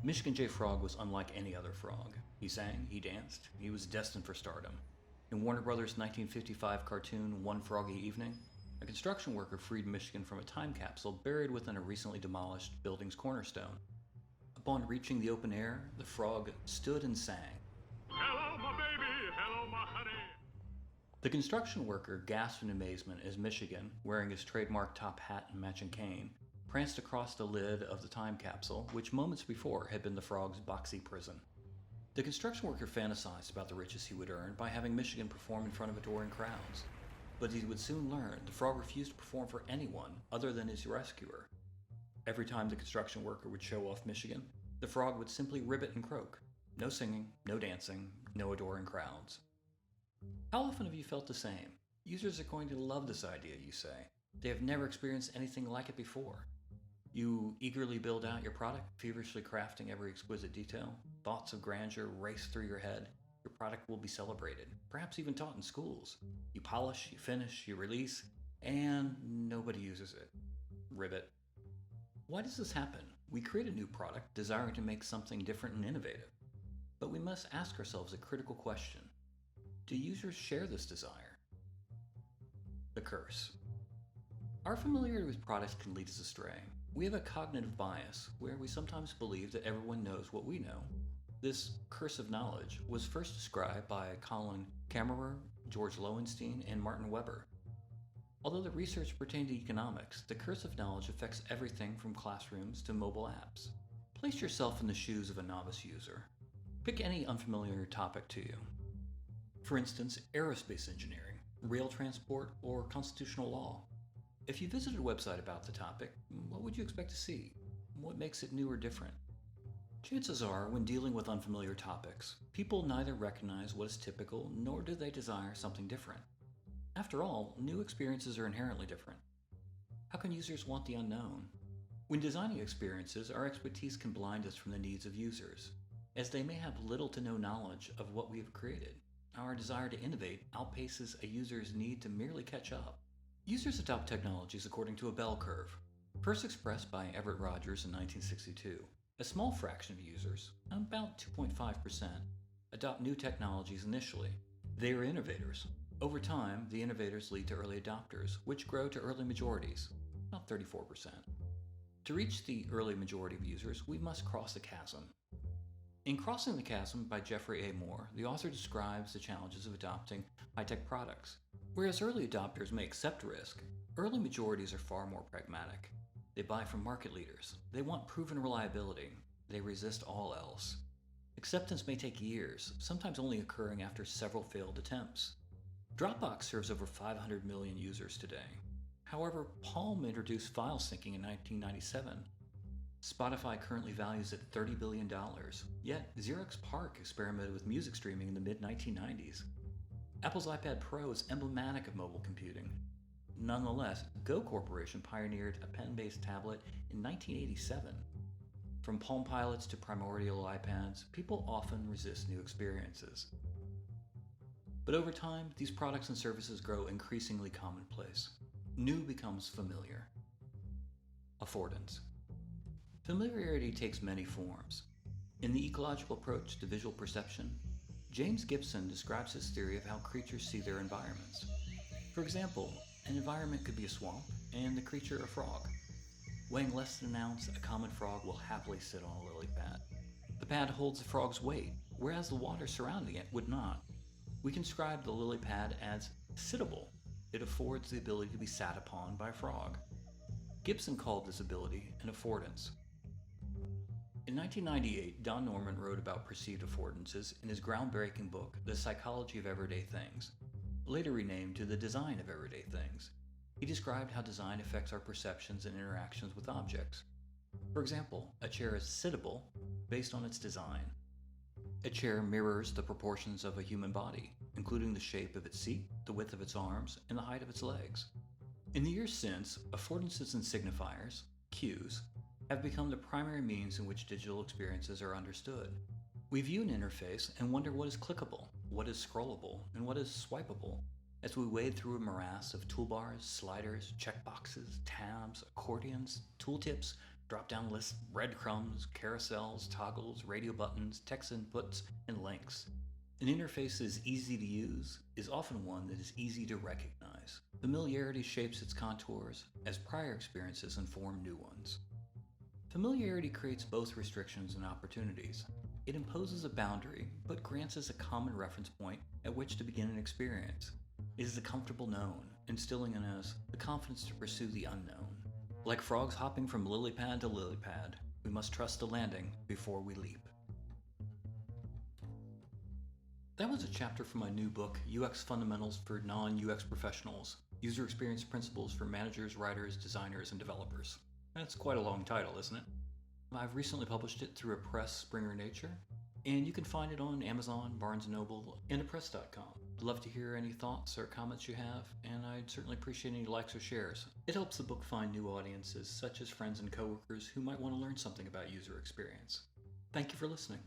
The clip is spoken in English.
Michigan J. Frog was unlike any other frog. He sang, he danced, he was destined for stardom. In Warner Brothers' 1955 cartoon One Froggy Evening, a construction worker freed Michigan from a time capsule buried within a recently demolished building's cornerstone. Upon reaching the open air, the frog stood and sang. Hello, my baby. Hello, my honey. The construction worker gasped in amazement as Michigan, wearing his trademark top hat and matching cane, pranced across the lid of the time capsule, which moments before had been the frog's boxy prison. The construction worker fantasized about the riches he would earn by having Michigan perform in front of adoring crowds. But he would soon learn the frog refused to perform for anyone other than his rescuer. Every time the construction worker would show off Michigan, the frog would simply ribbit and croak. No singing, no dancing, no adoring crowds. How often have you felt the same? Users are going to love this idea, you say. They have never experienced anything like it before. You eagerly build out your product, feverishly crafting every exquisite detail. Thoughts of grandeur race through your head. Your product will be celebrated, perhaps even taught in schools. You polish, you finish, you release, and nobody uses it. Ribbit. Why does this happen? We create a new product, desiring to make something different and innovative. But we must ask ourselves a critical question. Do users share this desire? The curse. Our familiarity with products can lead us astray. We have a cognitive bias where we sometimes believe that everyone knows what we know. This curse of knowledge was first described by Colin Camerer, George Lowenstein, and Martin Weber. Although the research pertained to economics, the curse of knowledge affects everything from classrooms to mobile apps. Place yourself in the shoes of a novice user. Pick any unfamiliar topic to you. For instance, aerospace engineering, rail transport, or constitutional law. If you visited a website about the topic, what would you expect to see? What makes it new or different? Chances are, when dealing with unfamiliar topics, people neither recognize what is typical nor do they desire something different. After all, new experiences are inherently different. How can users want the unknown? When designing experiences, our expertise can blind us from the needs of users, as they may have little to no knowledge of what we have created. Our desire to innovate outpaces a user's need to merely catch up. Users adopt technologies according to a bell curve, first expressed by Everett Rogers in 1962. A small fraction of users, about 2.5%, adopt new technologies initially. They are innovators. Over time, the innovators lead to early adopters, which grow to early majorities, about 34%. To reach the early majority of users, we must cross a chasm. In Crossing the Chasm by Jeffrey A. Moore, the author describes the challenges of adopting high-tech products. Whereas early adopters may accept risk, early majorities are far more pragmatic. They buy from market leaders. They want proven reliability. They resist all else. Acceptance may take years, sometimes only occurring after several failed attempts. Dropbox serves over 500 million users today. However, Palm introduced file syncing in 1997. Spotify currently values at $30 billion, yet Xerox PARC experimented with music streaming in the mid-1990s. Apple's iPad Pro is emblematic of mobile computing. Nonetheless, Go Corporation pioneered a pen-based tablet in 1987. From Palm Pilots to primordial iPads, people often resist new experiences. But over time, these products and services grow increasingly commonplace. New becomes familiar. Affordance. Familiarity takes many forms. In the ecological approach to visual perception, James Gibson describes his theory of how creatures see their environments. For example, an environment could be a swamp, and the creature a frog. Weighing less than an ounce, a common frog will happily sit on a lily pad. The pad holds the frog's weight, whereas the water surrounding it would not. We can describe the lily pad as sittable. It affords the ability to be sat upon by a frog. Gibson called this ability an affordance. In 1998, Don Norman wrote about perceived affordances in his groundbreaking book, The Psychology of Everyday Things, later renamed to The Design of Everyday Things. He described how design affects our perceptions and interactions with objects. For example, a chair is sittable based on its design. A chair mirrors the proportions of a human body, including the shape of its seat, the width of its arms, and the height of its legs. In the years since, affordances and signifiers, cues, have become the primary means in which digital experiences are understood. We view an interface and wonder what is clickable, what is scrollable, and what is swipeable, as we wade through a morass of toolbars, sliders, checkboxes, tabs, accordions, tooltips, Drop-down lists, breadcrumbs, carousels, toggles, radio buttons, text inputs, and links. An interface that is easy to use is often one that is easy to recognize. Familiarity shapes its contours as prior experiences inform new ones. Familiarity creates both restrictions and opportunities. It imposes a boundary, but grants us a common reference point at which to begin an experience. It is the comfortable known, instilling in us the confidence to pursue the unknown. Like frogs hopping from lily pad to lily pad, we must trust the landing before we leap. That was a chapter from my new book, UX Fundamentals for Non-UX Professionals, User Experience Principles for Managers, Writers, Designers, and Developers. That's quite a long title, isn't it? I've recently published it through a press, Springer Nature, and you can find it on Amazon, Barnes & Noble, and thepress.com. I'd love to hear any thoughts or comments you have, and I'd certainly appreciate any likes or shares. It helps the book find new audiences, such as friends and coworkers who might want to learn something about user experience. Thank you for listening.